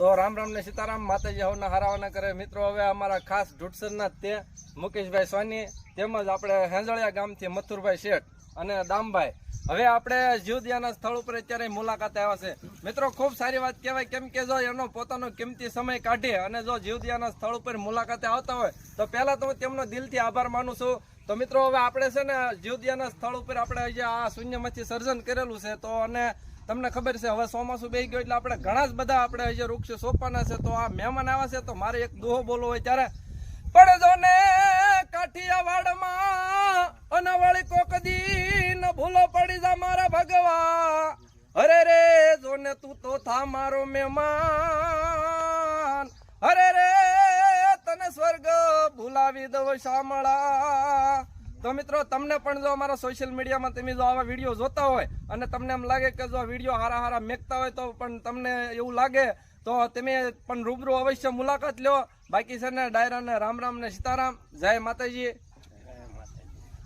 તો રામ રામ ને સીતારામ, માતાજી હવના હારાવાના કરે. મિત્રો હવે અમારા ખાસ ઢૂઢસરના તે મુકેશભાઈ સોની તેમજ આપણે હેંજળિયા ગામથી મથુરભાઈ શેઠ અને દામભાઈ હવે આપણે જીવદિયાના સ્થળ ઉપર અત્યારે મુલાકાતે આવ્યા છે. મિત્રો ખૂબ સારી વાત કહેવાય, કેમ કે જો એનો પોતાનો કિંમતી સમય કાઢી અને જો જીવદિયાના સ્થળ ઉપર મુલાકાતે આવતા હોય તો પહેલા તો હું તેમનો દિલથી આભાર માનું છું. તો મિત્રો હવે આપણે છે ને જીવદિયાના સ્થળ ઉપર આપણે જે આ શૂન્યમાંથી સર્જન કરેલું છે તો અને તમને ખબર છે હવે ચોમાસું બેસી ગયું એટલે આપણે ઘણા જ બધા આપણે હજી વૃક્ષ સોંપવાના છે. તો આ મહેમાન આવ્યા છે તો મારે એક દોહો બોલવો હોય ત્યારે પડજો ને કાઠિયાવાડમાં અનવળી કોક દી ન ભૂલો પડી જા મારા ભગવા. અરે રે જોને તું તો થા મારો મહેમાન, અરે રે તને સ્વર્ગ ભૂલાવી દઉં શામળા. તો મિત્રો તમને પણ જો અમારા સોશિયલ મીડિયામાં તમે જો આવા વિડીયો જોતા હોય અને તમને એમ લાગે કે જો વિડીયો હારા મેકતા હોય તો પણ તમને એવું લાગે તો તમે પણ રૂબરૂ અવશ્ય મુલાકાત લો. બાકી છે ને ડાયરાને રામ રામ ને સીતારામ, જય માતાજી.